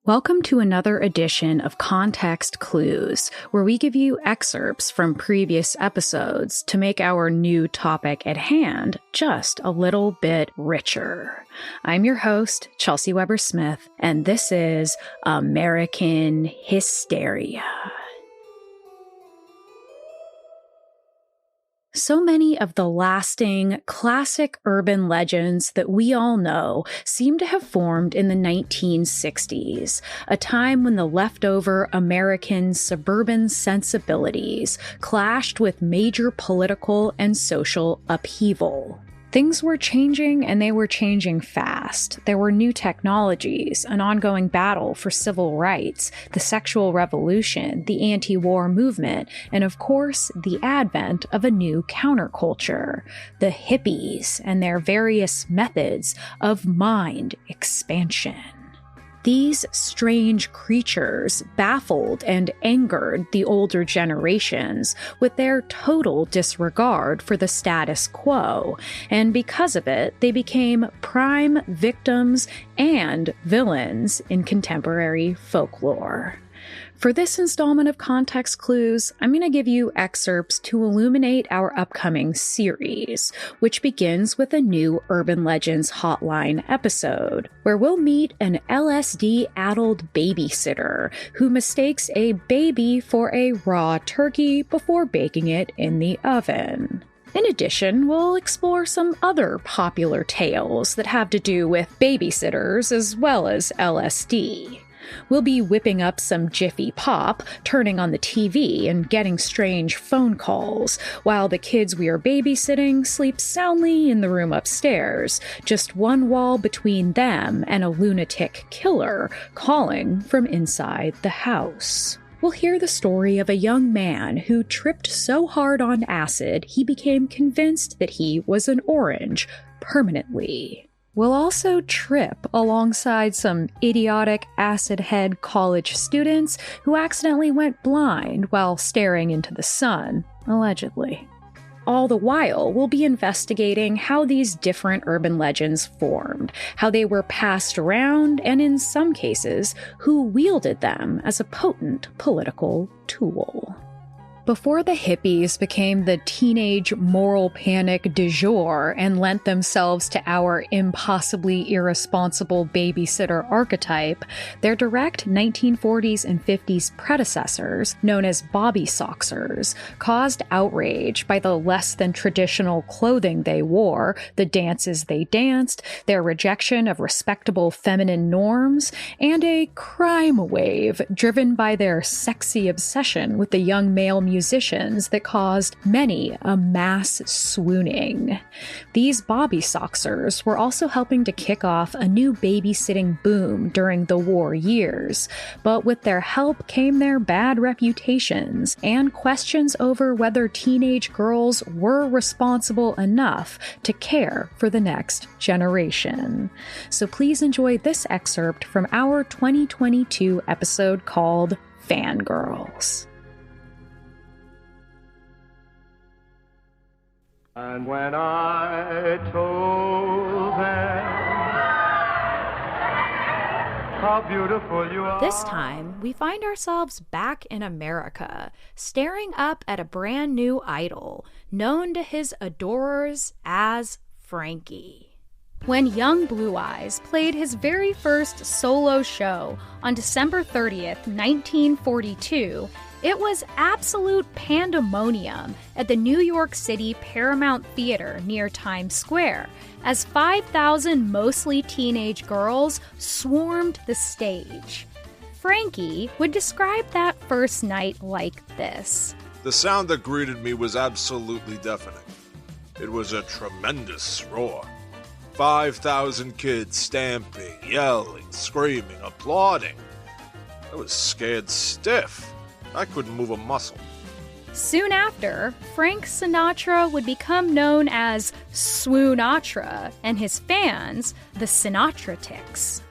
Welcome to another edition of Context Clues, where we give you excerpts from previous episodes to make our new topic at hand just a little bit richer. I'm your host, Chelsey Weber-Smith, and this is American Hysteria. So many of the lasting, classic urban legends that we all know seem to have formed in the 1960s, a time when the leftover American suburban sensibilities clashed with major political and social upheaval. Things were changing, and they were changing fast. There were new technologies, an ongoing battle for civil rights, the sexual revolution, the anti-war movement, and of course, the advent of a new counterculture, the hippies and their various methods of mind expansion. These strange creatures baffled and angered the older generations with their total disregard for the status quo, and because of it, they became prime victims and villains in contemporary folklore. For this installment of Context Clues, I'm going to give you excerpts to illuminate our upcoming series, which begins with a new Urban Legends Hotline episode, where we'll meet an LSD-addled babysitter who mistakes a baby for a raw turkey before baking it in the oven. In addition, we'll explore some other popular tales that have to do with babysitters as well as LSD. We'll be whipping up some Jiffy Pop, turning on the TV, and getting strange phone calls, while the kids we are babysitting sleep soundly in the room upstairs, just one wall between them and a lunatic killer calling from inside the house. We'll hear the story of a young man who tripped so hard on acid he became convinced that he was an orange permanently. We'll also trip alongside some idiotic acid head college students who accidentally went blind while staring into the sun, allegedly. All the while, we'll be investigating how these different urban legends formed, how they were passed around, and in some cases, who wielded them as a potent political tool. Before the hippies became the teenage moral panic du jour and lent themselves to our impossibly irresponsible babysitter archetype, their direct 1940s and 50s predecessors, known as Bobby Soxers, caused outrage by the less-than-traditional clothing they wore, the dances they danced, their rejection of respectable feminine norms, and a crime wave driven by their sexy obsession with the young male musicians that caused many a mass swooning. These Bobby Soxers were also helping to kick off a new babysitting boom during the war years, but with their help came their bad reputations and questions over whether teenage girls were responsible enough to care for the next generation. So please enjoy this excerpt from our 2022 episode called Fangirls. And when I told them how beautiful you are. This time, we find ourselves back in America, staring up at a brand new idol, known to his adorers as Frankie. When young Blue Eyes played his very first solo show on December 30th, 1942, it was absolute pandemonium at the New York City Paramount Theater near Times Square, as 5,000 mostly teenage girls swarmed the stage. Frankie would describe that first night like this. The sound that greeted me was absolutely deafening. It was a tremendous roar. 5,000 kids stamping, yelling, screaming, applauding. I was scared stiff. I couldn't move a muscle. Soon after, Frank Sinatra would become known as Swoonatra, and his fans, the Sinatra Ticks.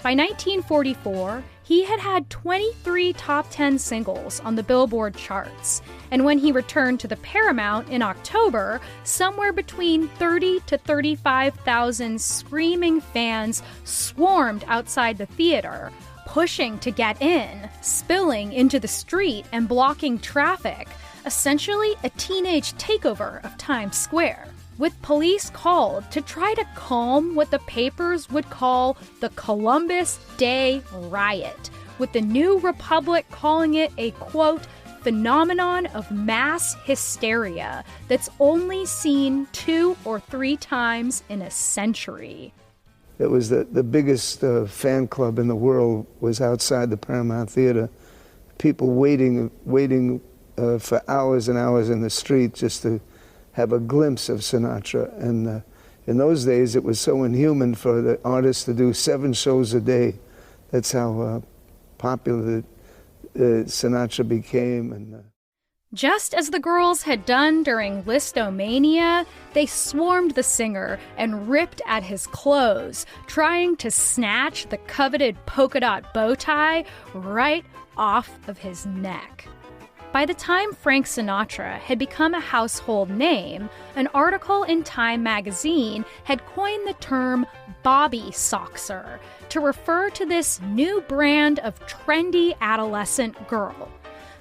By 1944, he had had 23 top 10 singles on the Billboard charts, and when he returned to the Paramount in October, somewhere between 30 to 35,000 screaming fans swarmed outside the theater, pushing to get in, spilling into the street and blocking traffic, essentially a teenage takeover of Times Square, with police called to try to calm what the papers would call the Columbus Day Riot, with the New Republic calling it a, quote, phenomenon of mass hysteria that's only seen 2 or 3 times in a century. It was the biggest fan club in the world was outside the Paramount Theater. People waiting for hours and hours in the street just to have a glimpse of Sinatra. And in those days, it was so inhuman for the artists to do 7 shows a day. That's how popular Sinatra became. Just as the girls had done during Listomania, they swarmed the singer and ripped at his clothes, trying to snatch the coveted polka dot bow tie right off of his neck. By the time Frank Sinatra had become a household name, an article in Time magazine had coined the term Bobby Soxer to refer to this new brand of trendy adolescent girl.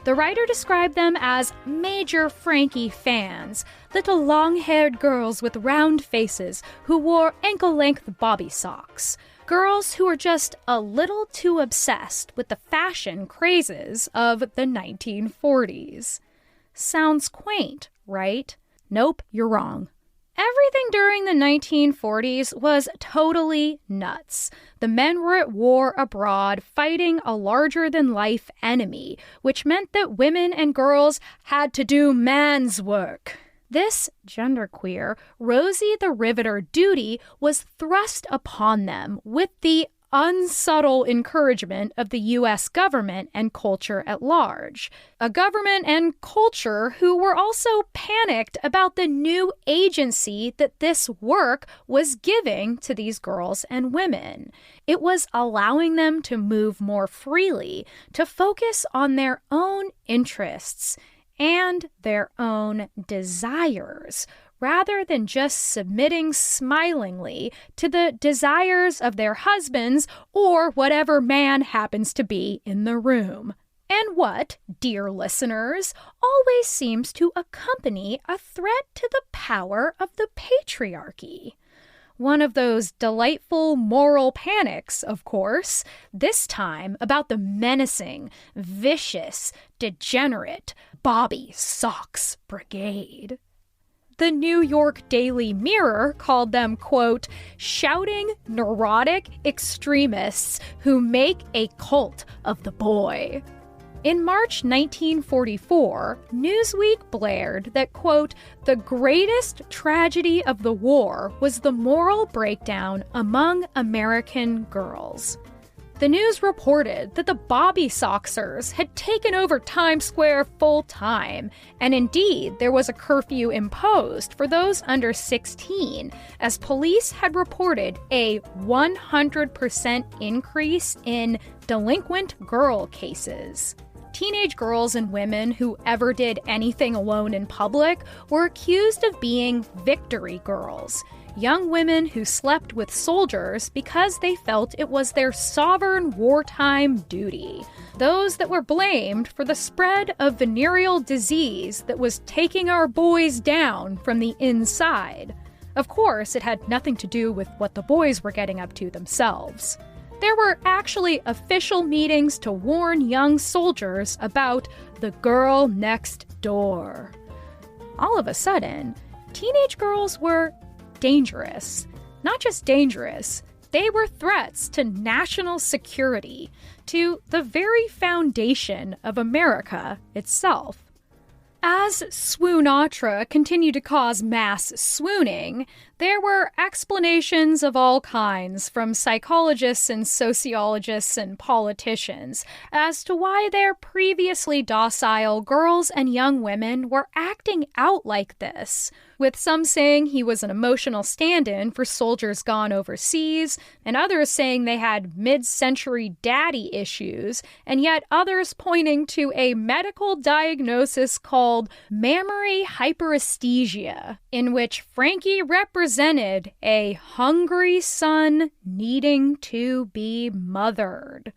The writer described them as major Frankie fans, little long-haired girls with round faces who wore ankle-length bobby socks. Girls who were just a little too obsessed with the fashion crazes of the 1940s. Sounds quaint, right? Nope, you're wrong. Everything during the 1940s was totally nuts. The men were at war abroad, fighting a larger-than-life enemy, which meant that women and girls had to do man's work. This genderqueer, Rosie the Riveter duty was thrust upon them with the unsubtle encouragement of the U.S. government and culture at large. A government and culture who were also panicked about the new agency that this work was giving to these girls and women. It was allowing them to move more freely, to focus on their own interests and their own desires, rather than just submitting smilingly to the desires of their husbands or whatever man happens to be in the room. And what, dear listeners, always seems to accompany a threat to the power of the patriarchy. One of those delightful moral panics, of course, this time about the menacing, vicious, degenerate Bobby Sox Brigade. The New York Daily Mirror called them, quote, shouting, neurotic extremists who make a cult of the boy. In March 1944, Newsweek blared that, quote, the greatest tragedy of the war was the moral breakdown among American girls. The news reported that the Bobby Soxers had taken over Times Square full-time, and indeed there was a curfew imposed for those under 16, as police had reported a 100% increase in delinquent girl cases. Teenage girls and women who ever did anything alone in public were accused of being victory girls, young women who slept with soldiers because they felt it was their sovereign wartime duty, those that were blamed for the spread of venereal disease that was taking our boys down from the inside. Of course, it had nothing to do with what the boys were getting up to themselves. There were actually official meetings to warn young soldiers about the girl next door. All of a sudden, teenage girls were dangerous. Not just dangerous, they were threats to national security, to the very foundation of America itself. As Swoonatra continued to cause mass swooning, there were explanations of all kinds from psychologists and sociologists and politicians as to why their previously docile girls and young women were acting out like this, with some saying he was an emotional stand-in for soldiers gone overseas, and others saying they had mid-century daddy issues, and yet others pointing to a medical diagnosis called mammary hyperesthesia, in which Frankie represented a hungry son needing to be mothered.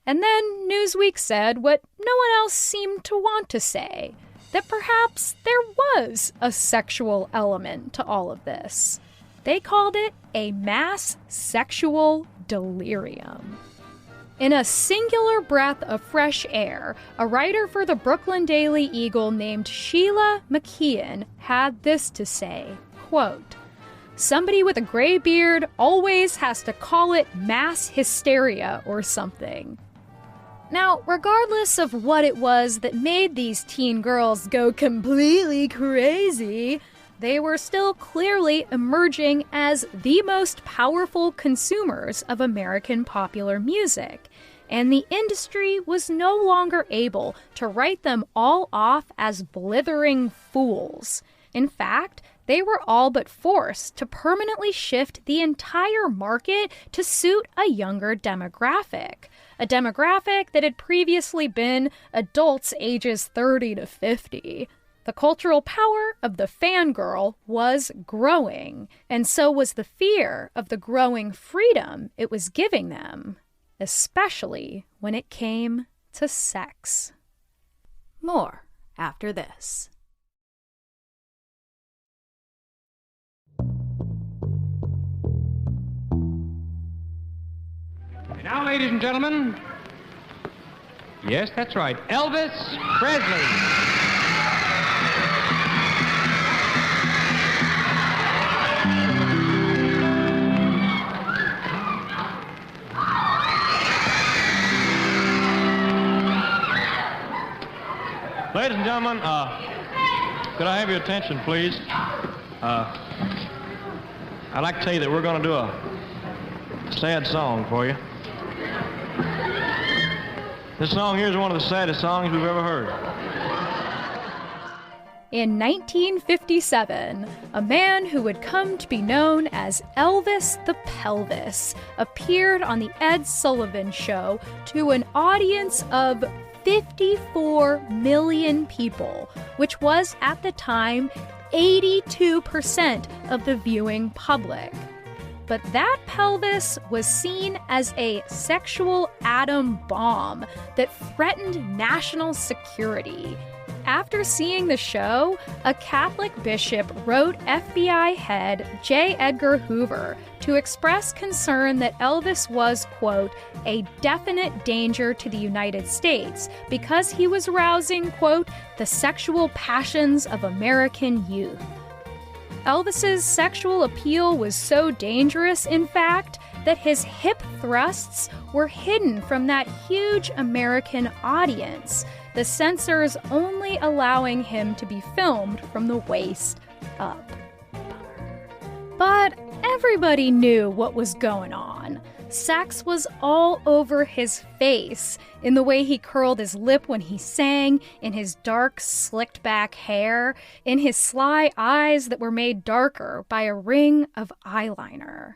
And then Newsweek said what no one else seemed to want to say, that perhaps there was a sexual element to all of this. They called it a mass sexual delirium. In a singular breath of fresh air, a writer for the Brooklyn Daily Eagle named Sheila McKeon had this to say, quote, "Somebody with a gray beard always has to call it mass hysteria or something." Now, regardless of what it was that made these teen girls go completely crazy, they were still clearly emerging as the most powerful consumers of American popular music, and the industry was no longer able to write them all off as blithering fools. In fact, they were all but forced to permanently shift the entire market to suit a younger demographic, a demographic that had previously been adults ages 30 to 50. The cultural power of the fangirl was growing, and so was the fear of the growing freedom it was giving them, especially when it came to sex. More after this. And now, ladies and gentlemen, yes, that's right, Elvis Presley. Ladies and gentlemen, could I have your attention, please? I'd like to tell you that we're going to do a sad song for you. This song here is one of the saddest songs we've ever heard. In 1957, a man who would come to be known as Elvis the Pelvis appeared on the Ed Sullivan Show to an audience of 54 million people, which was at the time 82% of the viewing public. But that pelvis was seen as a sexual atom bomb that threatened national security. After seeing the show, a Catholic bishop wrote FBI head J. Edgar Hoover to express concern that Elvis was, quote, a definite danger to the United States because he was rousing, quote, the sexual passions of American youth. Elvis's sexual appeal was so dangerous, in fact, that his hip thrusts were hidden from that huge American audience, the censors only allowing him to be filmed from the waist up. But everybody knew what was going on. Sex was all over his face, in the way he curled his lip when he sang, in his dark, slicked-back hair, in his sly eyes that were made darker by a ring of eyeliner.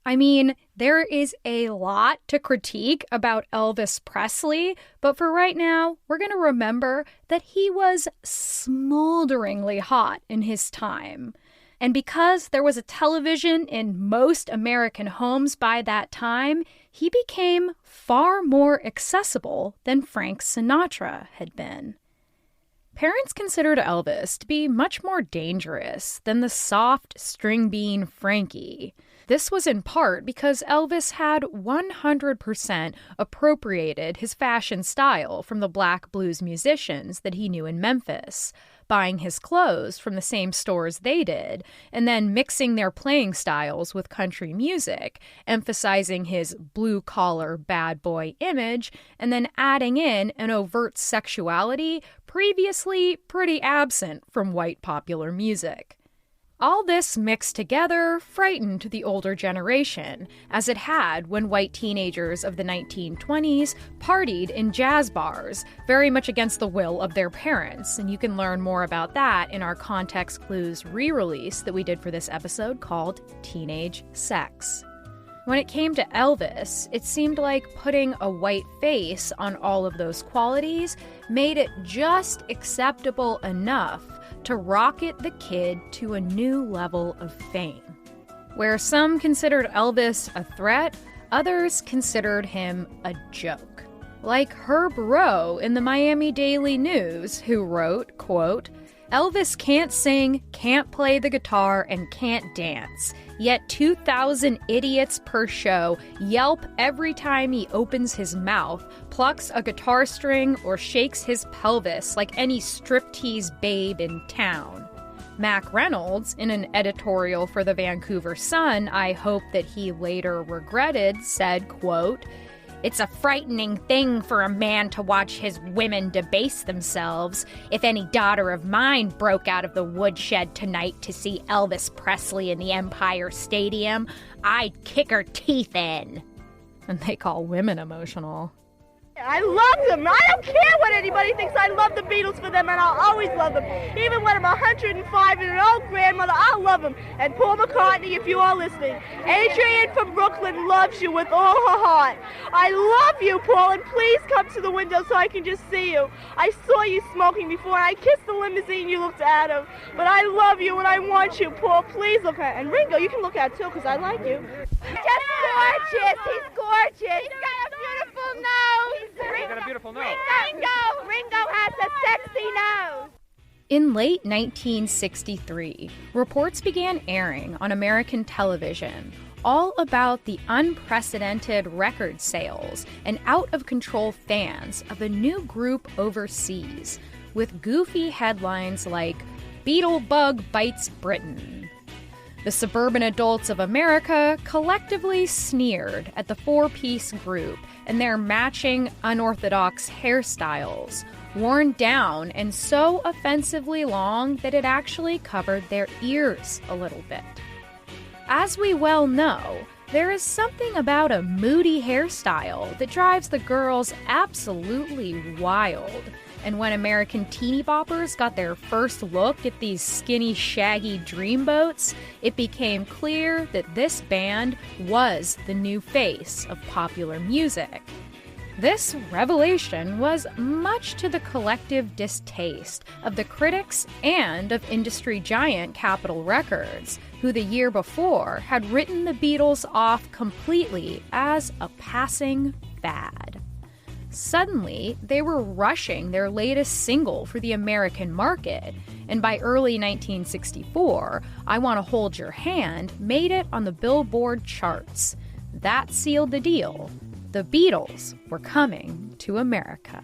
I mean, there is a lot to critique about Elvis Presley, but for right now, we're going to remember that he was smolderingly hot in his time. And because there was a television in most American homes by that time, he became far more accessible than Frank Sinatra had been. Parents considered Elvis to be much more dangerous than the soft string bean Frankie. This was in part because Elvis had 100% appropriated his fashion style from the black blues musicians that he knew in Memphis, buying his clothes from the same stores they did, and then mixing their playing styles with country music, emphasizing his blue-collar bad boy image, and then adding in an overt sexuality previously pretty absent from white popular music. All this mixed together frightened the older generation, as it had when white teenagers of the 1920s partied in jazz bars, very much against the will of their parents, and you can learn more about that in our Context Clues re-release that we did for this episode called Teenage Sex. When it came to Elvis, it seemed like putting a white face on all of those qualities made it just acceptable enough to rocket the kid to a new level of fame. Where some considered Elvis a threat, others considered him a joke. Like Herb Rowe in the Miami Daily News, who wrote, quote, "Elvis can't sing, can't play the guitar, and can't dance. Yet 2,000 idiots per show yelp every time he opens his mouth, plucks a guitar string, or shakes his pelvis like any striptease babe in town." Mac Reynolds, in an editorial for the Vancouver Sun, I hope that he later regretted, said, quote, "It's a frightening thing for a man to watch his women debase themselves. If any daughter of mine broke out of the woodshed tonight to see Elvis Presley in the Empire Stadium, I'd kick her teeth in." And they call women emotional. I love them. I don't care what anybody thinks. I love the Beatles for them, and I'll always love them. Even when I'm 105 and an old grandmother, I'll love them. And Paul McCartney, if you are listening. Adrienne from Brooklyn loves you with all her heart. I love you, Paul, and please come to the window so I can just see you. I saw you smoking before, and I kissed the limousine you looked out of. But I love you, and I want you, Paul. Please look at. And Ringo, you can look at too, because I like you. Just gorgeous. He's gorgeous. He's got a beautiful nose. He's got a beautiful nose. Ringo has a sexy nose. In late 1963, reports began airing on American television all about the unprecedented record sales and out-of-control fans of a new group overseas, with goofy headlines like, "Beetle Bug Bites Britain." The suburban adults of America collectively sneered at the four-piece group and their matching unorthodox hairstyles, worn down and so offensively long that it actually covered their ears a little bit. As we well know, there is something about a moody hairstyle that drives the girls absolutely wild. And when American teeny boppers got their first look at these skinny, shaggy dreamboats, it became clear that this band was the new face of popular music. This revelation was much to the collective distaste of the critics and of industry giant Capitol Records, who the year before had written the Beatles off completely as a passing fad. Suddenly, they were rushing their latest single for the American market, and by early 1964, I Want to Hold Your Hand made it on the Billboard charts. That sealed the deal. The Beatles were coming to America.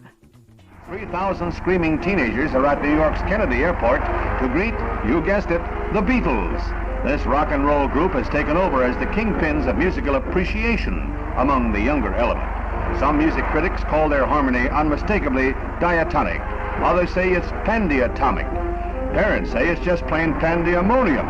3,000 screaming teenagers are at New York's Kennedy Airport to greet, you guessed it, the Beatles. This rock and roll group has taken over as the kingpins of musical appreciation among the younger element. Some music critics call their harmony unmistakably diatonic. Others say it's pandiatomic. Parents say it's just plain pandemonium.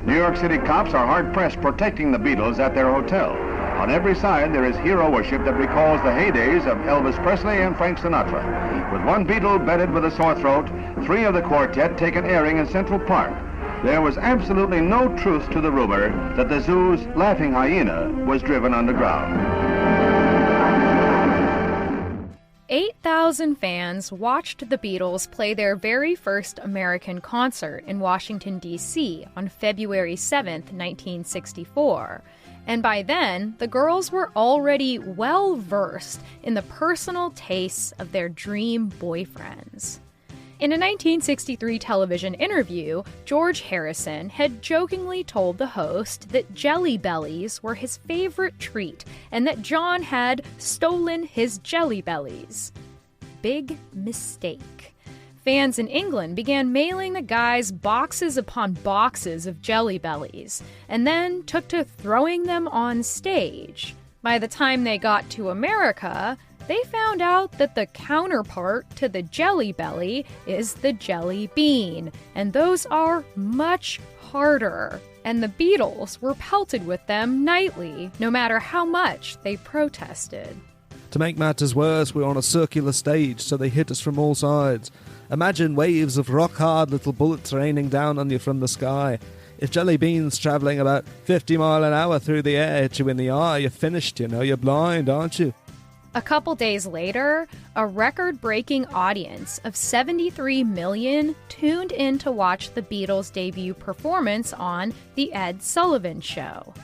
New York City cops are hard-pressed protecting the Beatles at their hotel. On every side, there is hero worship that recalls the heydays of Elvis Presley and Frank Sinatra. With one Beatle bedded with a sore throat, three of the quartet take an airing in Central Park. There was absolutely no truth to the rumor that the zoo's laughing hyena was driven underground. 8,000 fans watched the Beatles play their very first American concert in Washington, D.C. on February 7th, 1964. And by then, the girls were already well versed in the personal tastes of their dream boyfriends. In a 1963 television interview, George Harrison had jokingly told the host that Jelly Bellies were his favorite treat and that John had stolen his Jelly Bellies. Big mistake. Fans in England began mailing the guys boxes upon boxes of Jelly Bellies, and then took to throwing them on stage. By the time they got to America, they found out that the counterpart to the Jelly Belly is the Jelly Bean, and those are much harder. And the Beatles were pelted with them nightly, no matter how much they protested. To make matters worse, we're on a circular stage, so they hit us from all sides. Imagine waves of rock-hard little bullets raining down on you from the sky. If Jelly Beans travelling about 50 miles an hour through the air hit you in the eye, you're finished, you know, you're blind, aren't you? A couple days later, a record-breaking audience of 73 million tuned in to watch the Beatles' debut performance on The Ed Sullivan Show.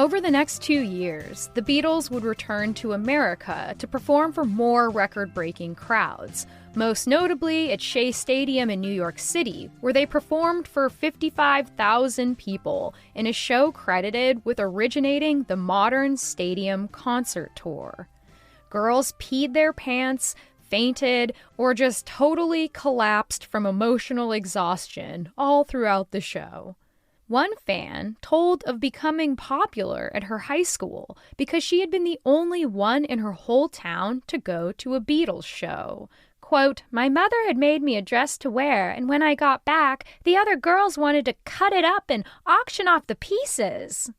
Over the next 2 years, the Beatles would return to America to perform for more record-breaking crowds, most notably at Shea Stadium in New York City, where they performed for 55,000 people in a show credited with originating the modern stadium concert tour. Girls peed their pants, fainted, or just totally collapsed from emotional exhaustion all throughout the show. One fan told of becoming popular at her high school because she had been the only one in her whole town to go to a Beatles show. Quote, "My mother had made me a dress to wear, and when I got back, the other girls wanted to cut it up and auction off the pieces."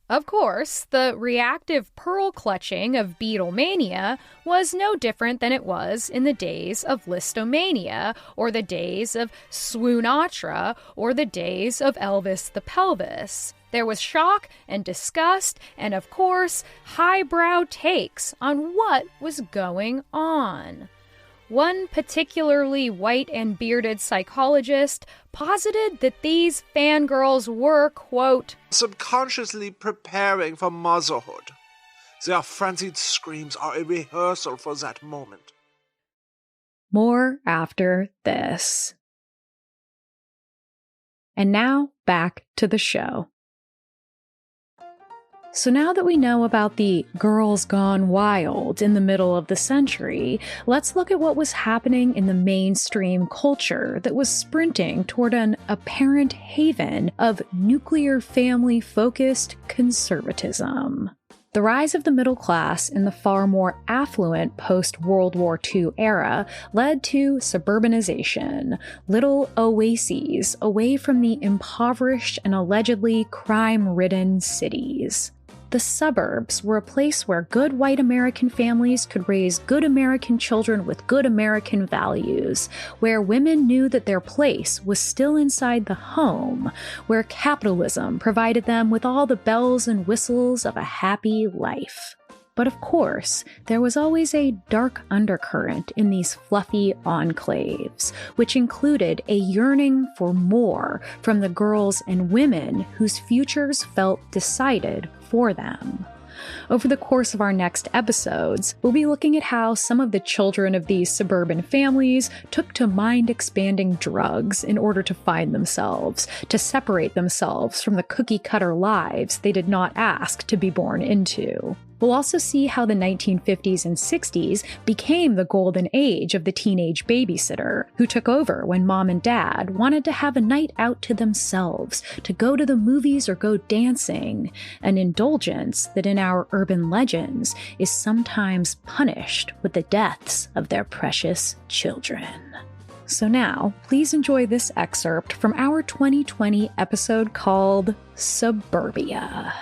Of course, the reactive pearl-clutching of Beatlemania was no different than it was in the days of Listomania, or the days of Swoonatra, or the days of Elvis the Pelvis. There was shock and disgust, and of course, highbrow takes on what was going on. One particularly white and bearded psychologist posited that these fangirls were, quote, subconsciously preparing for motherhood. Their frenzied screams are a rehearsal for that moment. More after this. And now, back to the show. So now that we know about the girls gone wild in the middle of the century, let's look at what was happening in the mainstream culture that was sprinting toward an apparent haven of nuclear family-focused conservatism. The rise of the middle class in the far more affluent post-World War II era led to suburbanization, little oases away from the impoverished and allegedly crime-ridden cities. The suburbs were a place where good white American families could raise good American children with good American values, where women knew that their place was still inside the home, where capitalism provided them with all the bells and whistles of a happy life. But of course, there was always a dark undercurrent in these fluffy enclaves, which included a yearning for more from the girls and women whose futures felt decided for them. Over the course of our next episodes, we'll be looking at how some of the children of these suburban families took to mind-expanding drugs in order to find themselves, to separate themselves from the cookie-cutter lives they did not ask to be born into. We'll also see how the 1950s and 60s became the golden age of the teenage babysitter, who took over when mom and dad wanted to have a night out to themselves, to go to the movies or go dancing, an indulgence that in our urban legends is sometimes punished with the deaths of their precious children. So now, please enjoy this excerpt from our 2020 episode called Suburbia.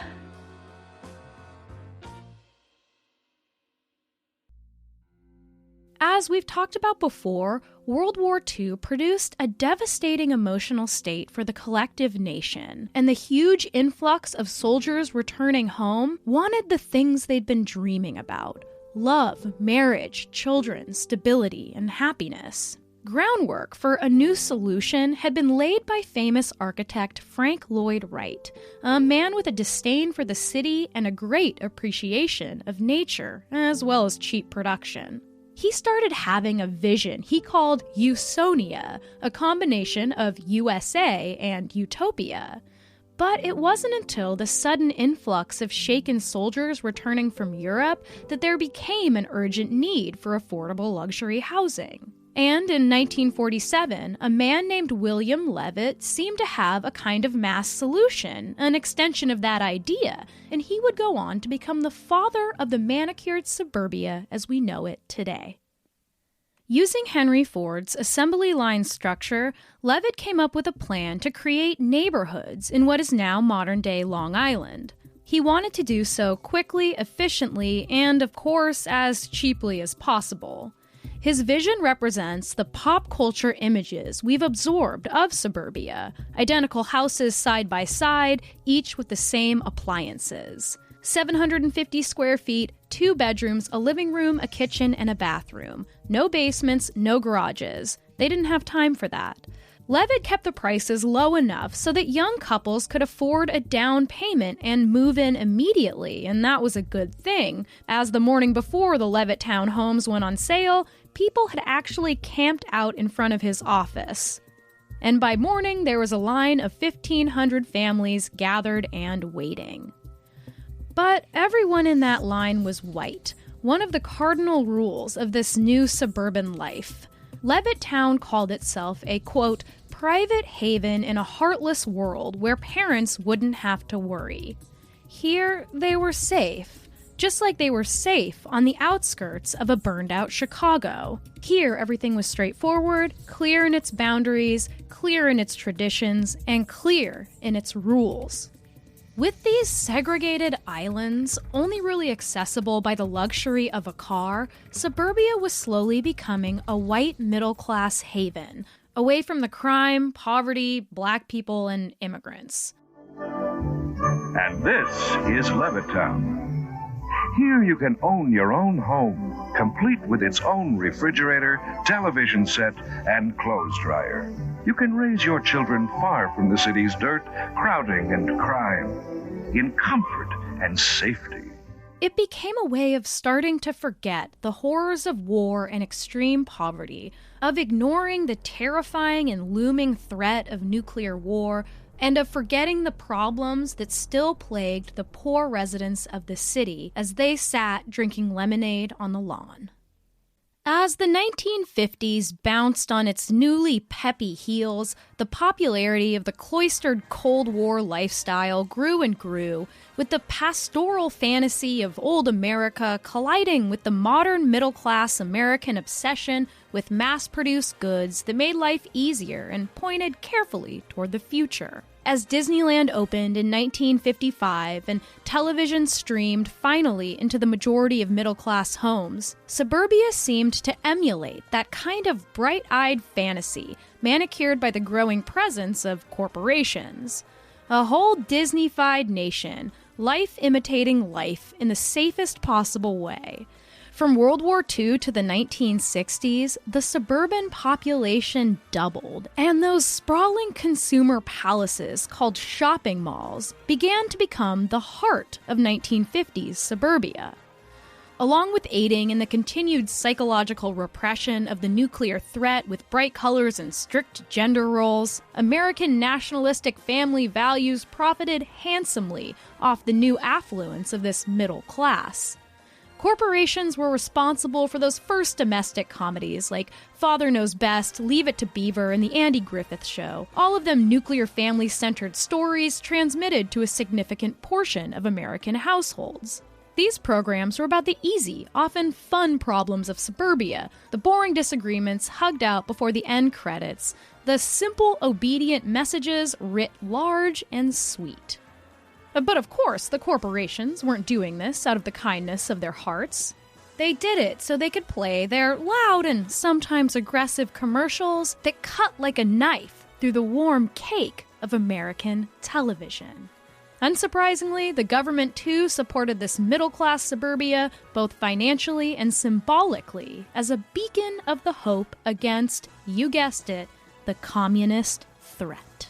As we've talked about before, World War II produced a devastating emotional state for the collective nation, and the huge influx of soldiers returning home wanted the things they'd been dreaming about: love, marriage, children, stability, and happiness. Groundwork for a new solution had been laid by famous architect Frank Lloyd Wright, a man with a disdain for the city and a great appreciation of nature, as well as cheap production. He started having a vision he called Usonia, a combination of USA and utopia. But it wasn't until the sudden influx of shaken soldiers returning from Europe that there became an urgent need for affordable luxury housing. And in 1947, a man named William Levitt seemed to have a kind of mass solution, an extension of that idea, and he would go on to become the father of the manicured suburbia as we know it today. Using Henry Ford's assembly line structure, Levitt came up with a plan to create neighborhoods in what is now modern-day Long Island. He wanted to do so quickly, efficiently, and, of course, as cheaply as possible. His vision represents the pop culture images we've absorbed of suburbia, identical houses side by side, each with the same appliances. 750 square feet, 2 bedrooms, a living room, a kitchen, and a bathroom. No basements, no garages. They didn't have time for that. Levitt kept the prices low enough so that young couples could afford a down payment and move in immediately, and that was a good thing. As the morning before the Levitt townhomes went on sale, people had actually camped out in front of his office. And by morning, there was a line of 1,500 families gathered and waiting. But everyone in that line was white, one of the cardinal rules of this new suburban life. Levittown called itself a, quote, private haven in a heartless world where parents wouldn't have to worry. Here, they were safe, just like they were safe on the outskirts of a burned-out Chicago. Here, everything was straightforward, clear in its boundaries, clear in its traditions, and clear in its rules. With these segregated islands, only really accessible by the luxury of a car, Suburbia was slowly becoming a white middle-class haven, away from the crime, poverty, black people, and immigrants. And this is Levittown. Here you can own your own home, complete with its own refrigerator, television set, and clothes dryer. You can raise your children far from the city's dirt, crowding, and crime, in comfort and safety. It became a way of starting to forget the horrors of war and extreme poverty, of ignoring the terrifying and looming threat of nuclear war, and of forgetting the problems that still plagued the poor residents of the city as they sat drinking lemonade on the lawn. As the 1950s bounced on its newly peppy heels, the popularity of the cloistered Cold War lifestyle grew and grew, with the pastoral fantasy of old America colliding with the modern middle-class American obsession with mass-produced goods that made life easier and pointed carefully toward the future. As Disneyland opened in 1955 and television streamed finally into the majority of middle-class homes, Suburbia seemed to emulate that kind of bright-eyed fantasy manicured by the growing presence of corporations. A whole Disney-fied nation, life imitating life in the safest possible way. From World War II to the 1960s, the suburban population doubled, and those sprawling consumer palaces called shopping malls began to become the heart of 1950s suburbia. Along with aiding in the continued psychological repression of the nuclear threat with bright colors and strict gender roles, American nationalistic family values profited handsomely off the new affluence of this middle class. Corporations were responsible for those first domestic comedies like Father Knows Best, Leave It to Beaver, and The Andy Griffith Show, all of them nuclear family-centered stories transmitted to a significant portion of American households. These programs were about the easy, often fun problems of suburbia, the boring disagreements hugged out before the end credits, the simple, obedient messages writ large and sweet. But of course, the corporations weren't doing this out of the kindness of their hearts. They did it so they could play their loud and sometimes aggressive commercials that cut like a knife through the warm cake of American television. Unsurprisingly, the government too supported this middle-class suburbia, both financially and symbolically, as a beacon of the hope against, you guessed it, the communist threat.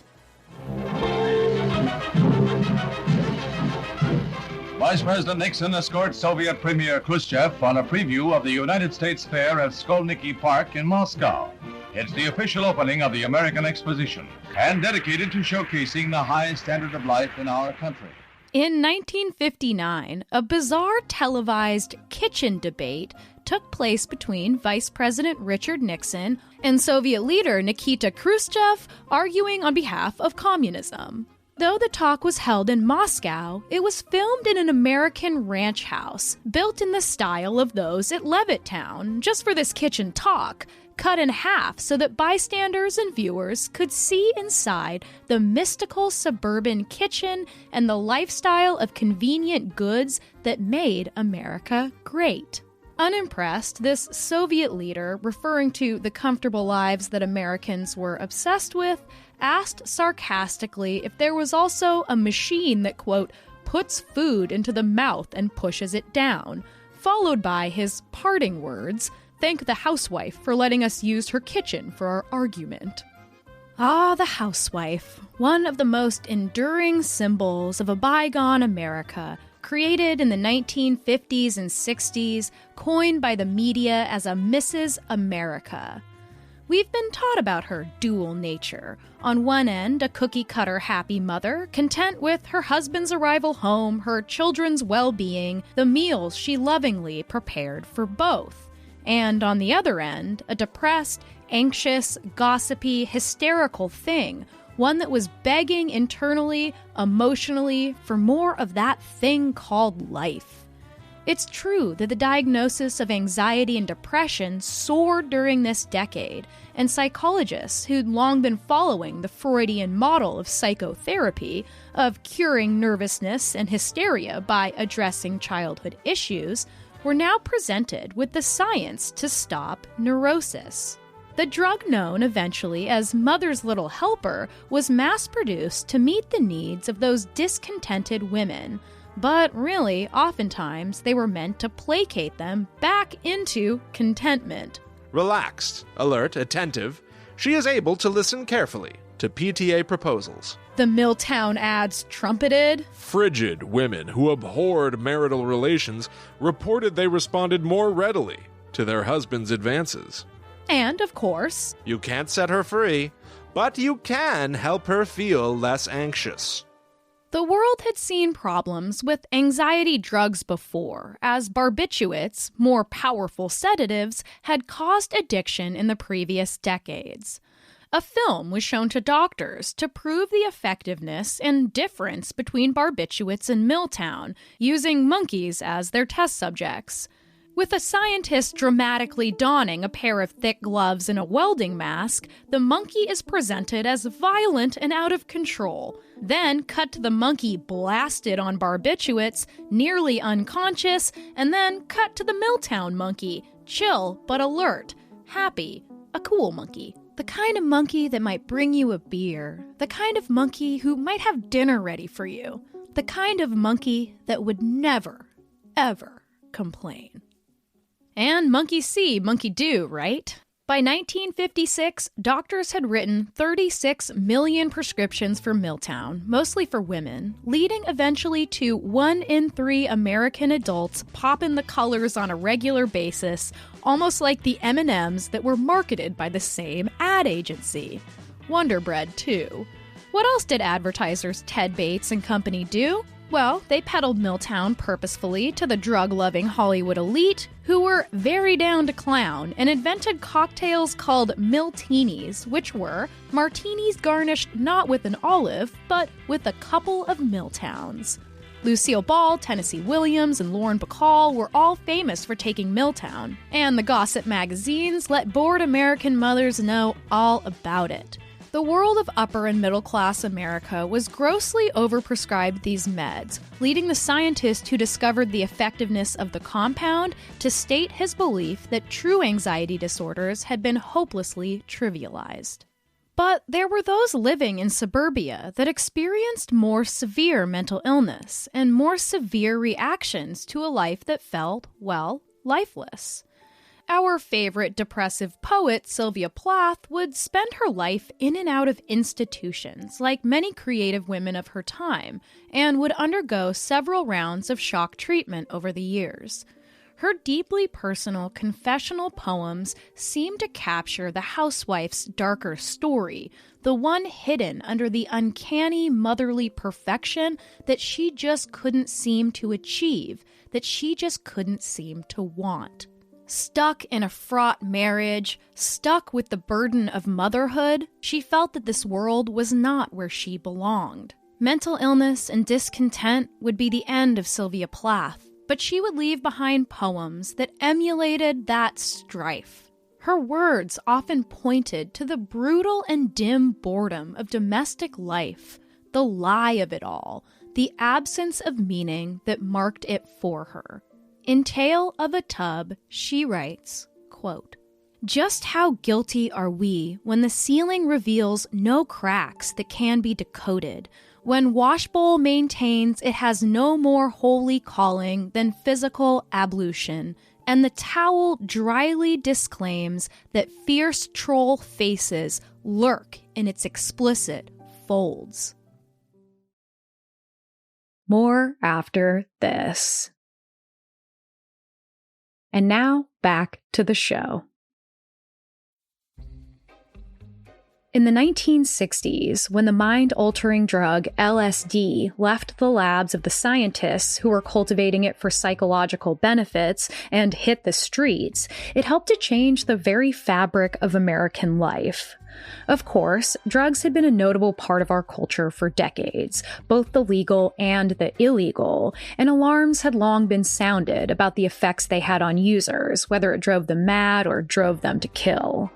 Vice President Nixon escorts Soviet Premier Khrushchev on a preview of the United States Fair at Skolniki Park in Moscow. It's the official opening of the American Exposition and dedicated to showcasing the high standard of life in our country. In 1959, a bizarre televised kitchen debate took place between Vice President Richard Nixon and Soviet leader Nikita Khrushchev, arguing on behalf of communism. Though the talk was held in Moscow, it was filmed in an American ranch house, built in the style of those at Levittown, just for this kitchen talk, cut in half so that bystanders and viewers could see inside the mystical suburban kitchen and the lifestyle of convenient goods that made America great. Unimpressed, this Soviet leader, referring to the comfortable lives that Americans were obsessed with, asked sarcastically if there was also a machine that, quote, puts food into the mouth and pushes it down, followed by his parting words, "Thank the housewife for letting us use her kitchen for our argument." Ah, the housewife, one of the most enduring symbols of a bygone America, created in the 1950s and 60s, coined by the media as a Mrs. America. We've been taught about her dual nature. On one end, a cookie-cutter happy mother, content with her husband's arrival home, her children's well-being, the meals she lovingly prepared for both. And on the other end, a depressed, anxious, gossipy, hysterical thing, one that was begging internally, emotionally, for more of that thing called life. It's true that the diagnosis of anxiety and depression soared during this decade, and psychologists who'd long been following the Freudian model of psychotherapy, of curing nervousness and hysteria by addressing childhood issues, were now presented with the science to stop neurosis. The drug known eventually as Mother's Little Helper was mass-produced to meet the needs of those discontented women, but really, oftentimes, they were meant to placate them back into contentment. Relaxed, alert, attentive, she is able to listen carefully to PTA proposals. The Milltown ads trumpeted. Frigid women who abhorred marital relations reported they responded more readily to their husband's advances. And, of course, you can't set her free, but you can help her feel less anxious. The world had seen problems with anxiety drugs before, as barbiturates, more powerful sedatives, had caused addiction in the previous decades. A film was shown to doctors to prove the effectiveness and difference between barbiturates and Milltown, using monkeys as their test subjects. With a scientist dramatically donning a pair of thick gloves and a welding mask, the monkey is presented as violent and out of control. Then cut to the monkey blasted on barbiturates, nearly unconscious, and then cut to the Milltown monkey, chill but alert, happy, a cool monkey. The kind of monkey that might bring you a beer. The kind of monkey who might have dinner ready for you. The kind of monkey that would never, ever complain. And monkey see, monkey do, right? By 1956, doctors had written 36 million prescriptions for Milltown, mostly for women, leading eventually to 1 in 3 American adults popping the colors on a regular basis, almost like the M&Ms that were marketed by the same ad agency. Wonder Bread, too. What else did advertisers Ted Bates and company do? Well, they peddled Milltown purposefully to the drug-loving Hollywood elite, who were very down to clown, and invented cocktails called Milltinis, which were martinis garnished not with an olive, but with a couple of Milltowns. Lucille Ball, Tennessee Williams, and Lauren Bacall were all famous for taking Milltown, and the gossip magazines let bored American mothers know all about it. The world of upper and middle class America was grossly overprescribed these meds, leading the scientist who discovered the effectiveness of the compound to state his belief that true anxiety disorders had been hopelessly trivialized. But there were those living in suburbia that experienced more severe mental illness and more severe reactions to a life that felt, well, lifeless. Our favorite depressive poet, Sylvia Plath, would spend her life in and out of institutions, like many creative women of her time, and would undergo several rounds of shock treatment over the years. Her deeply personal confessional poems seem to capture the housewife's darker story, the one hidden under the uncanny motherly perfection that she just couldn't seem to achieve, that she just couldn't seem to want. Stuck in a fraught marriage, stuck with the burden of motherhood, she felt that this world was not where she belonged. Mental illness and discontent would be the end of Sylvia Plath, but she would leave behind poems that emulated that strife. Her words often pointed to the brutal and dim boredom of domestic life, the lie of it all, the absence of meaning that marked it for her. In Tale of a Tub, she writes, quote, "Just how guilty are we when the ceiling reveals no cracks that can be decoded, when washbowl maintains it has no more holy calling than physical ablution, and the towel dryly disclaims that fierce troll faces lurk in its explicit folds. More after this. And now, back to the show. In the 1960s, when the mind-altering drug LSD left the labs of the scientists who were cultivating it for psychological benefits and hit the streets, it helped to change the very fabric of American life. Of course, drugs had been a notable part of our culture for decades, both the legal and the illegal, and alarms had long been sounded about the effects they had on users, whether it drove them mad or drove them to kill.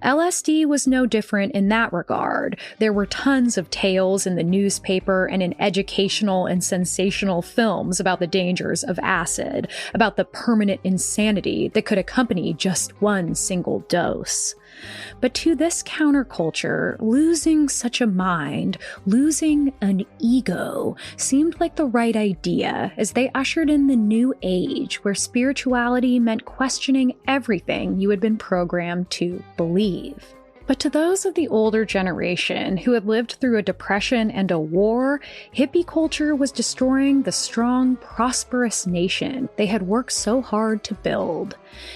LSD was no different in that regard. There were tons of tales in the newspaper and in educational and sensational films about the dangers of acid, about the permanent insanity that could accompany just one single dose. But to this counterculture, losing such a mind, losing an ego, seemed like the right idea as they ushered in the new age where spirituality meant questioning everything you had been programmed to believe. But to those of the older generation who had lived through a depression and a war, hippie culture was destroying the strong, prosperous nation they had worked so hard to build.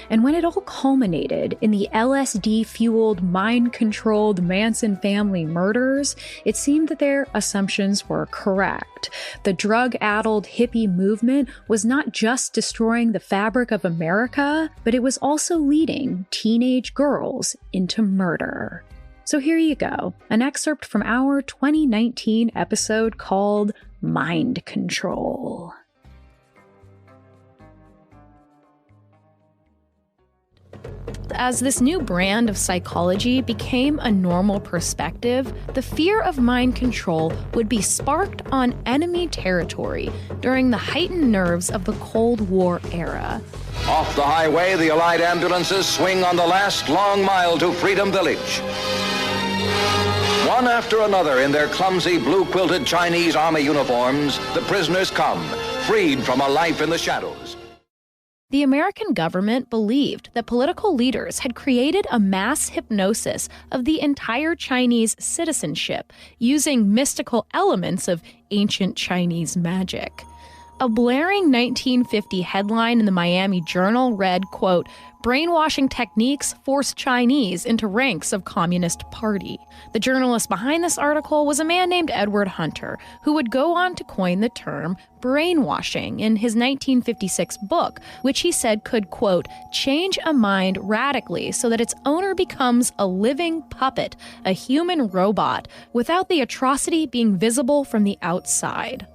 And when it all culminated in the LSD-fueled, mind-controlled Manson family murders, it seemed that their assumptions were correct. The drug-addled hippie movement was not just destroying the fabric of America, but it was also leading teenage girls into murder. So here you go, an excerpt from our 2019 episode called Mind Control. As this new brand of psychology became a normal perspective, the fear of mind control would be sparked on enemy territory during the heightened nerves of the Cold War era. Off the highway, the Allied ambulances swing on the last long mile to Freedom Village. One after another in their clumsy blue-quilted Chinese army uniforms, the prisoners come, freed from a life in the shadows. The American government believed that political leaders had created a mass hypnosis of the entire Chinese citizenship using mystical elements of ancient Chinese magic. A blaring 1950 headline in the Miami Journal read, quote, "Brainwashing techniques force Chinese into ranks of Communist Party." The journalist behind this article was a man named Edward Hunter, who would go on to coin the term brainwashing in his 1956 book, which he said could, quote, "change a mind radically so that its owner becomes a living puppet, a human robot, without the atrocity being visible from the outside."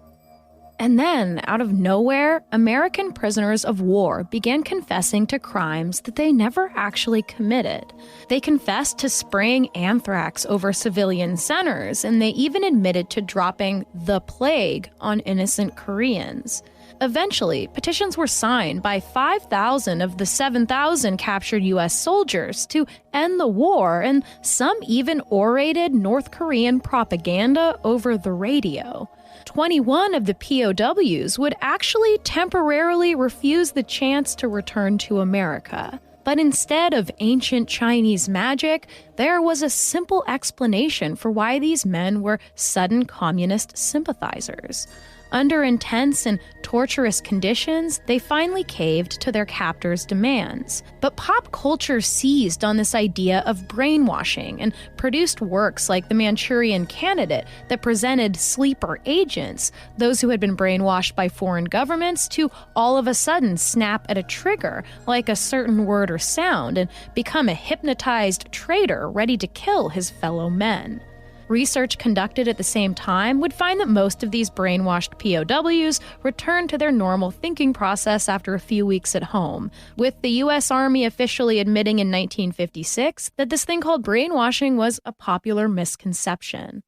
And then, out of nowhere, American prisoners of war began confessing to crimes that they never actually committed. They confessed to spraying anthrax over civilian centers, and they even admitted to dropping the plague on innocent Koreans. Eventually, petitions were signed by 5,000 of the 7,000 captured U.S. soldiers to end the war, and some even orated North Korean propaganda over the radio. 21 of the POWs would actually temporarily refuse the chance to return to America. But instead of ancient Chinese magic, there was a simple explanation for why these men were sudden communist sympathizers. Under intense and torturous conditions, they finally caved to their captors' demands. But pop culture seized on this idea of brainwashing and produced works like The Manchurian Candidate that presented sleeper agents, those who had been brainwashed by foreign governments, to all of a sudden snap at a trigger, like a certain word or sound, and become a hypnotized traitor ready to kill his fellow men. Research conducted at the same time would find that most of these brainwashed POWs returned to their normal thinking process after a few weeks at home, with the U.S. Army officially admitting in 1956 that this thing called brainwashing was a popular misconception.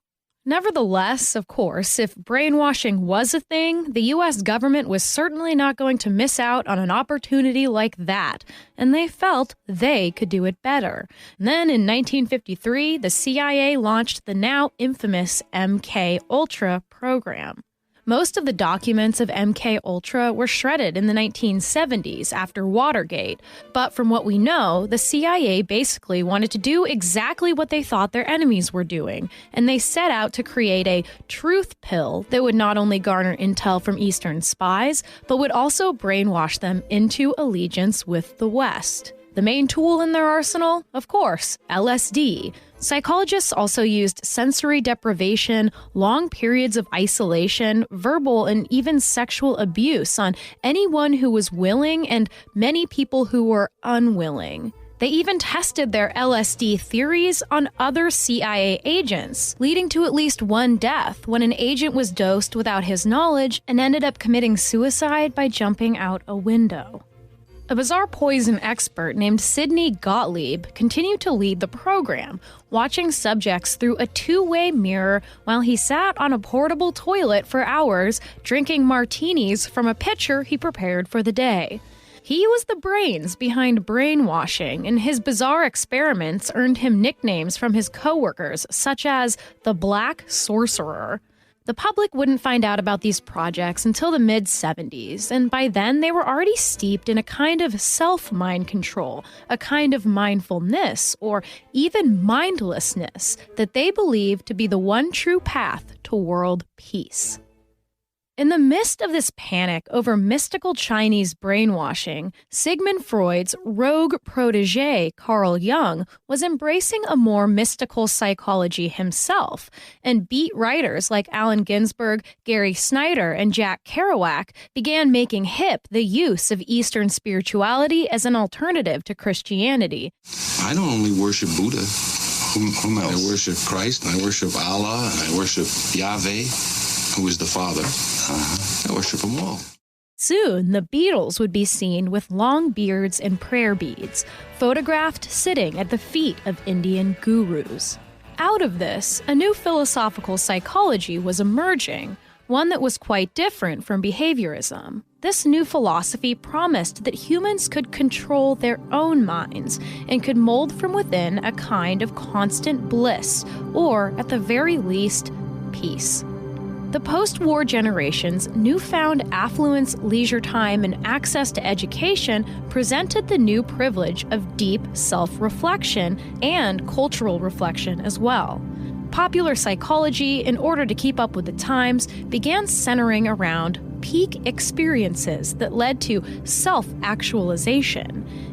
Nevertheless, of course, if brainwashing was a thing, the U.S. government was certainly not going to miss out on an opportunity like that, and they felt they could do it better. And then in 1953, the CIA launched the now infamous MK Ultra program. Most of the documents of MK Ultra were shredded in the 1970s after Watergate, but from what we know, the CIA basically wanted to do exactly what they thought their enemies were doing, and they set out to create a truth pill that would not only garner intel from Eastern spies, but would also brainwash them into allegiance with the West. The main tool in their arsenal? Of course, LSD. Psychologists also used sensory deprivation, long periods of isolation, verbal and even sexual abuse on anyone who was willing and many people who were unwilling. They even tested their LSD theories on other CIA agents, leading to at least one death when an agent was dosed without his knowledge and ended up committing suicide by jumping out a window. A bizarre poison expert named Sidney Gottlieb continued to lead the program, watching subjects through a two-way mirror while he sat on a portable toilet for hours, drinking martinis from a pitcher he prepared for the day. He was the brains behind brainwashing, and his bizarre experiments earned him nicknames from his coworkers, such as the Black Sorcerer. The public wouldn't find out about these projects until the mid-70s, and by then they were already steeped in a kind of self-mind control, a kind of mindfulness, or even mindlessness that they believed to be the one true path to world peace. In the midst of this panic over mystical Chinese brainwashing, Sigmund Freud's rogue protege, Carl Jung, was embracing a more mystical psychology himself, and beat writers like Allen Ginsberg, Gary Snyder, and Jack Kerouac began making hip the use of Eastern spirituality as an alternative to Christianity. I don't only worship Buddha. Whom else? I worship Christ, and I worship Allah, and I worship Yahweh, who is the Father. I worship them all. Soon, the Beatles would be seen with long beards and prayer beads, photographed sitting at the feet of Indian gurus. Out of this, a new philosophical psychology was emerging, one that was quite different from behaviorism. This new philosophy promised that humans could control their own minds and could mold from within a kind of constant bliss, or, at the very least, peace. The post-war generation's newfound affluence, leisure time, and access to education presented the new privilege of deep self-reflection and cultural reflection as well. Popular psychology, in order to keep up with the times, began centering around peak experiences that led to self-actualization.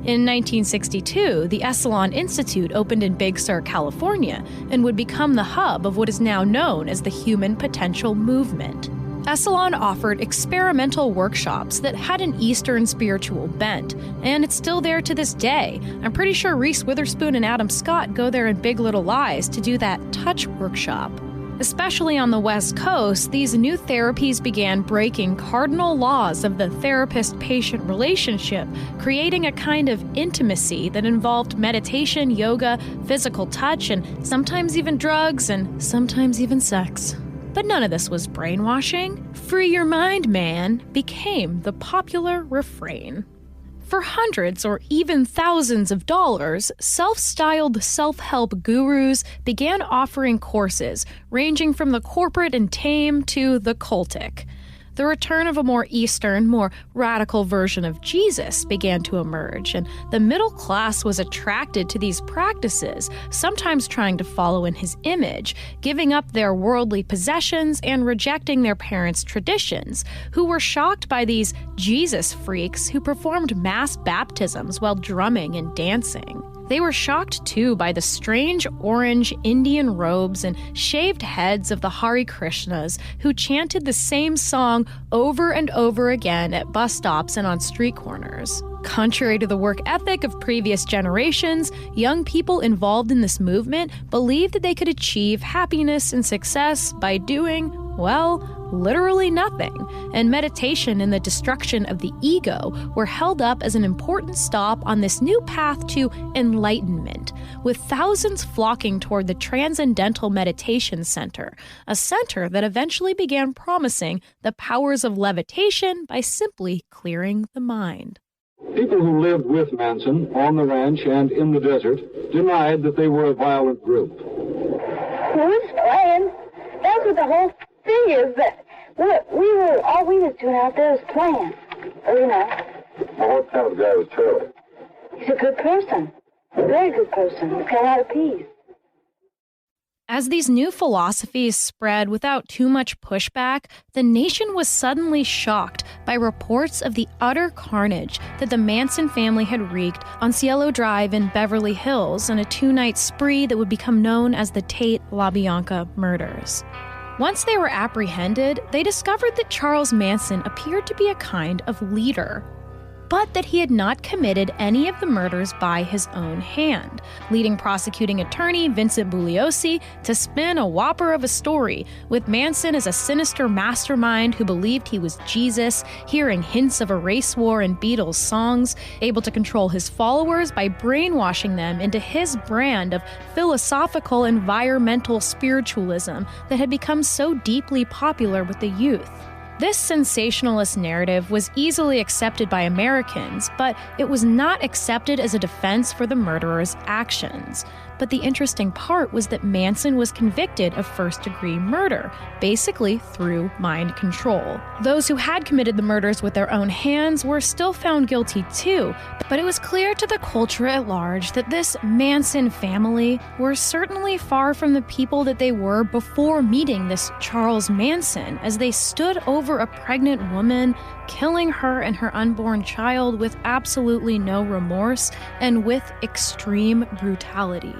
In 1962, the Esalen Institute opened in Big Sur, California, and would become the hub of what is now known as the Human Potential Movement. Esalen offered experimental workshops that had an Eastern spiritual bent, and it's still there to this day. I'm pretty sure Reese Witherspoon and Adam Scott go there in Big Little Lies to do that touch workshop. Especially on the West Coast, these new therapies began breaking cardinal laws of the therapist-patient relationship, creating a kind of intimacy that involved meditation, yoga, physical touch, and sometimes even drugs, and sometimes even sex. But none of this was brainwashing. Free your mind, man, became the popular refrain. For hundreds or even thousands of dollars, self-styled self-help gurus began offering courses ranging from the corporate and tame to the cultic. The return of a more Eastern, more radical version of Jesus began to emerge, and the middle class was attracted to these practices, sometimes trying to follow in his image, giving up their worldly possessions and rejecting their parents' traditions, who were shocked by these Jesus freaks who performed mass baptisms while drumming and dancing. They were shocked, too, by the strange orange Indian robes and shaved heads of the Hare Krishnas who chanted the same song over and over again at bus stops and on street corners. Contrary to the work ethic of previous generations, young people involved in this movement believed that they could achieve happiness and success by doing, well, literally nothing, and meditation and the destruction of the ego were held up as an important stop on this new path to enlightenment, with thousands flocking toward the Transcendental Meditation Center, a center that eventually began promising the powers of levitation by simply clearing the mind. People who lived with Manson on the ranch and in the desert denied that they were a violent group. Who's playing? That's what the whole thing is, that All we was doing out there was playing. You know. Well, what kind of guy was Charlie? He's a good person. A very good person. He's got a lot of peace. As these new philosophies spread without too much pushback, the nation was suddenly shocked by reports of the utter carnage that the Manson family had wreaked on Cielo Drive in Beverly Hills in a 2-night spree that would become known as the Tate LaBianca murders. Once they were apprehended, they discovered that Charles Manson appeared to be a kind of leader, but that he had not committed any of the murders by his own hand, leading prosecuting attorney Vincent Bugliosi to spin a whopper of a story, with Manson as a sinister mastermind who believed he was Jesus, hearing hints of a race war in Beatles songs, able to control his followers by brainwashing them into his brand of philosophical environmental spiritualism that had become so deeply popular with the youth. This sensationalist narrative was easily accepted by Americans, but it was not accepted as a defense for the murderer's actions. But the interesting part was that Manson was convicted of first-degree murder, basically through mind control. Those who had committed the murders with their own hands were still found guilty too, but it was clear to the culture at large that this Manson family were certainly far from the people that they were before meeting this Charles Manson, as they stood over a pregnant woman, killing her and her unborn child with absolutely no remorse and with extreme brutality.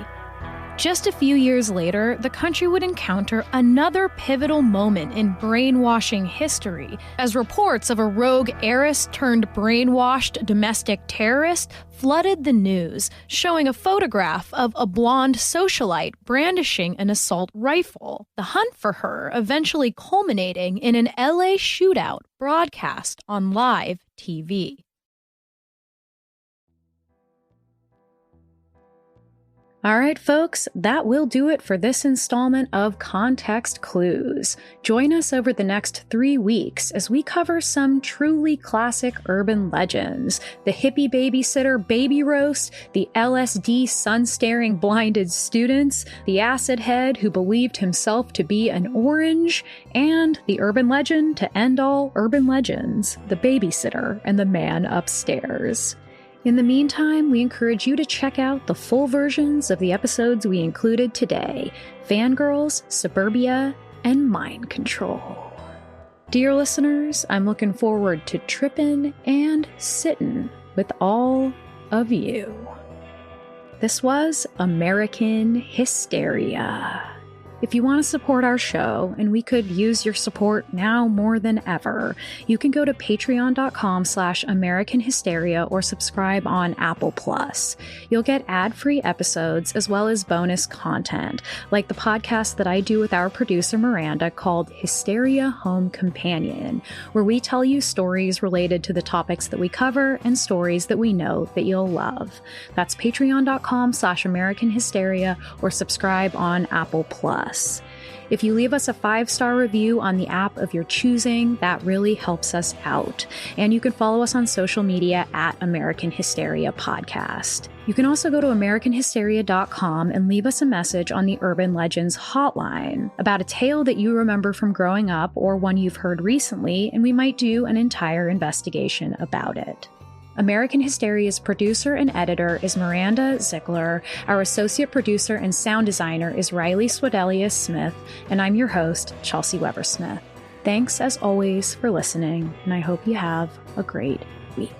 Just a few years later, the country would encounter another pivotal moment in brainwashing history, as reports of a rogue heiress turned brainwashed domestic terrorist flooded the news, showing a photograph of a blonde socialite brandishing an assault rifle. The hunt for her eventually culminating in an LA shootout broadcast on live TV. All right, folks, that will do it for this installment of Context Clues. Join us over the next 3 weeks as we cover some truly classic urban legends: the hippie babysitter baby roast, the LSD sun-staring blinded students, the acid head who believed himself to be an orange, and the urban legend to end all urban legends, the babysitter and the man upstairs. In the meantime, we encourage you to check out the full versions of the episodes we included today: Fangirls, Suburbia, and Mind Control. Dear listeners, I'm looking forward to tripping and sitting with all of you. This was American Hysteria. If you want to support our show, and we could use your support now more than ever, you can go to patreon.com/American Hysteria or subscribe on Apple Plus. You'll get ad-free episodes as well as bonus content, like the podcast that I do with our producer Miranda called Hysteria Home Companion, where we tell you stories related to the topics that we cover and stories that we know that you'll love. That's patreon.com/American Hysteria or subscribe on Apple Plus. If you leave us a 5-star review on the app of your choosing, that really helps us out. And you can follow us on social media at American Hysteria Podcast. You can also go to AmericanHysteria.com and leave us a message on the Urban Legends hotline about a tale that you remember from growing up or one you've heard recently, and we might do an entire investigation about it. American Hysteria's producer and editor is Miranda Zickler. Our associate producer and sound designer is Riley Swedelius Smith, and I'm your host, Chelsey Weber Smith. Thanks, as always, for listening, and I hope you have a great week.